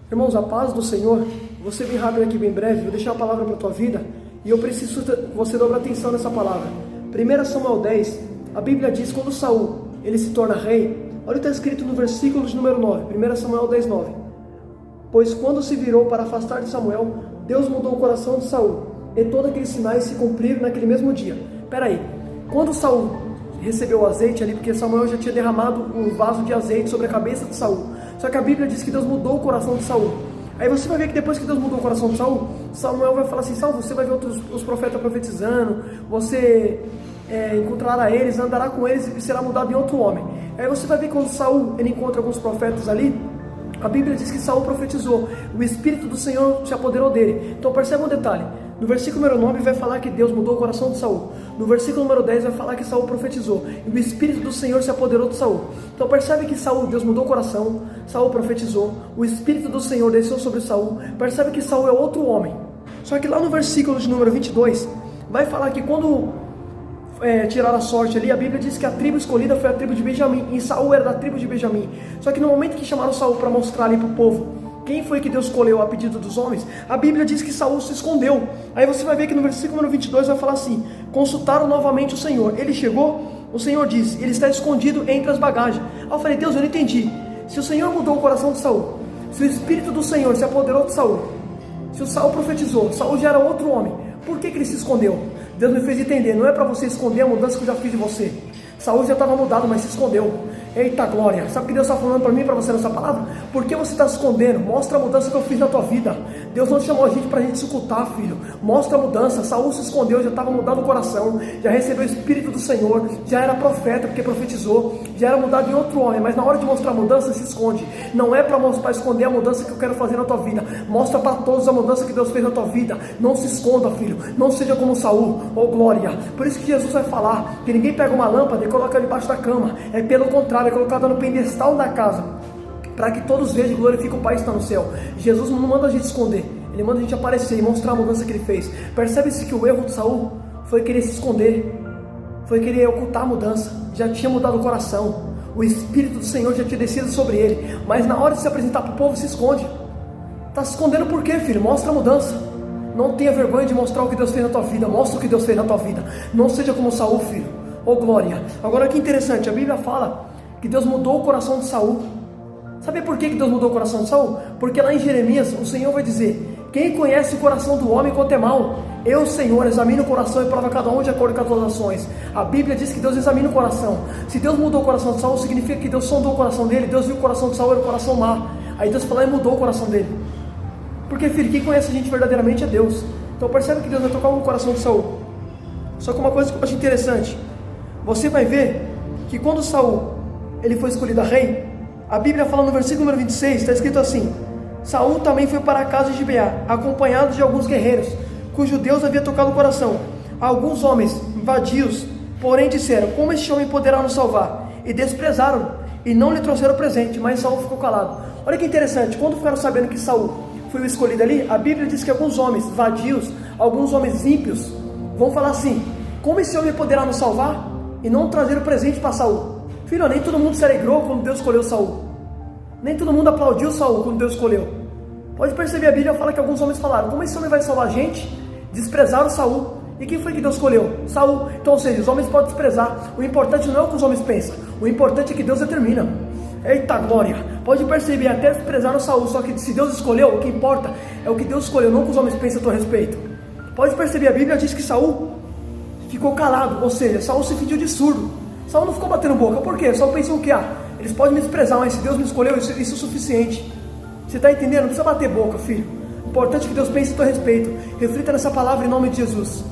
Irmãos, a paz do Senhor. Vou ser bem rápido aqui, bem breve. Vou deixar a palavra para a tua vida e eu preciso que você dobre atenção nessa palavra. 1 Samuel 10, a Bíblia diz quando Saul ele se torna rei. Olha o que está escrito no versículo de número 9, 1 Samuel 10, 9. Pois quando se virou para afastar de Samuel, Deus mudou o coração de Saul, e todos aqueles sinais se cumpriram naquele mesmo dia. Peraí, quando Saul recebeu o azeite ali, porque Samuel já tinha derramado um vaso de azeite sobre a cabeça de Saul, só que a Bíblia diz que Deus mudou o coração de Saul. Aí você vai ver que depois que Deus mudou o coração de Saul, Samuel vai falar assim: Saul, você vai ver os profetas profetizando, você encontrará eles, andará com eles e será mudado em outro homem. Aí você vai ver que quando Saul ele encontra alguns profetas ali, a Bíblia diz que Saul profetizou, o Espírito do Senhor se apoderou dele. Então perceba um detalhe, no versículo número 9 vai falar que Deus mudou o coração de Saul, no versículo número 10 vai falar que Saul profetizou, e o Espírito do Senhor se apoderou de Saul. Então percebe que Saul, Deus mudou o coração, Saul profetizou, o Espírito do Senhor desceu sobre Saul. Percebe que Saul é outro homem. Só que lá no versículo de número 22 vai falar que quando tiraram a sorte ali, a Bíblia diz que a tribo escolhida foi a tribo de Benjamim, e Saul era da tribo de Benjamim. Só que no momento que chamaram Saul para mostrar ali para o povo quem foi que Deus escolheu a pedido dos homens, a Bíblia diz que Saul se escondeu. Aí você vai ver que no versículo número 22 vai falar assim: consultaram novamente o Senhor, ele chegou, o Senhor disse, ele está escondido entre as bagagens. Aí eu falei: Deus, eu não entendi, se o Senhor mudou o coração de Saul, se o Espírito do Senhor se apoderou de Saul, se o Saul profetizou, Saul já era outro homem, por que ele se escondeu? Deus me fez entender, não é para você esconder a mudança que eu já fiz em você. Saul já estava mudado, mas se escondeu. Eita glória, sabe o que Deus está falando para mim e para você nessa palavra? Por que você está se escondendo? Mostra a mudança que eu fiz na tua vida. Deus não chamou a gente para a gente se ocultar, filho. Mostra a mudança. Saul se escondeu, já estava mudado o coração, já recebeu o Espírito do Senhor, já era profeta porque profetizou, já era mudado em outro homem, mas na hora de mostrar a mudança se esconde. Não é para esconder a mudança que eu quero fazer na tua vida. Mostra para todos a mudança que Deus fez na tua vida. Não se esconda, filho, não seja como Saul. Oh glória, por isso que Jesus vai falar que ninguém pega uma lâmpada e coloca debaixo da cama, é pelo contrário, é colocada no pedestal da casa, para que todos vejam e glorifiquem o Pai que está no céu. Jesus não manda a gente esconder, ele manda a gente aparecer e mostrar a mudança que ele fez. Percebe-se que o erro de Saul foi querer se esconder, foi querer ocultar a mudança, já tinha mudado o coração, o Espírito do Senhor já tinha descido sobre ele, mas na hora de se apresentar para o povo se esconde. Está se escondendo por quê, filho? Mostra a mudança. Não tenha vergonha de mostrar o que Deus fez na tua vida, mostra o que Deus fez na tua vida, não seja como Saul, filho. Oh glória, agora que interessante, a Bíblia fala que Deus mudou o coração de Saul. Sabe por que Deus mudou o coração de Saul? Porque lá em Jeremias o Senhor vai dizer: quem conhece o coração do homem quanto é mal? Eu, Senhor, examino o coração e prova cada um de acordo com as suas ações. A Bíblia diz que Deus examina o coração. Se Deus mudou o coração de Saul, significa que Deus sondou o coração dele. Deus viu que o coração de Saul era o coração má. Aí Deus falou e mudou o coração dele. Porque, filho, quem conhece a gente verdadeiramente é Deus. Então percebe que Deus vai tocar o coração de Saul. Só que uma coisa que eu acho interessante, você vai ver que quando Saul ele foi escolhido a rei, a Bíblia fala no versículo número 26, está escrito assim: Saul também foi para a casa de Gibeá, acompanhado de alguns guerreiros, cujo Deus havia tocado o coração. Alguns homens vadios, porém disseram: como este homem poderá nos salvar? E desprezaram, e não lhe trouxeram presente, mas Saul ficou calado. Olha que interessante, quando ficaram sabendo que Saul foi o escolhido ali, a Bíblia diz que alguns homens vadios, alguns homens ímpios, vão falar assim: como esse homem poderá nos salvar? E não trazer o presente para Saul. Filho, nem todo mundo se alegrou quando Deus escolheu Saul. Nem todo mundo aplaudiu Saul quando Deus escolheu. Pode perceber, a Bíblia fala que alguns homens falaram: como esse homem vai salvar a gente? Desprezaram Saul. E quem foi que Deus escolheu? Saul. Então, ou seja, os homens podem desprezar. O importante não é o que os homens pensam. O importante é que Deus determina. Eita glória. Pode perceber, até desprezaram Saul. Só que se Deus escolheu, o que importa é o que Deus escolheu, não o que os homens pensam a teu respeito. Pode perceber, a Bíblia diz que Saul ficou calado. Ou seja, Saul se fingiu de surdo. Saul não ficou batendo boca. Por quê? Saul pensou que eles podem me desprezar, mas se Deus me escolheu, isso é o suficiente. Você está entendendo? Não precisa bater boca, filho. O importante é que Deus pense a teu respeito. Reflita nessa palavra em nome de Jesus.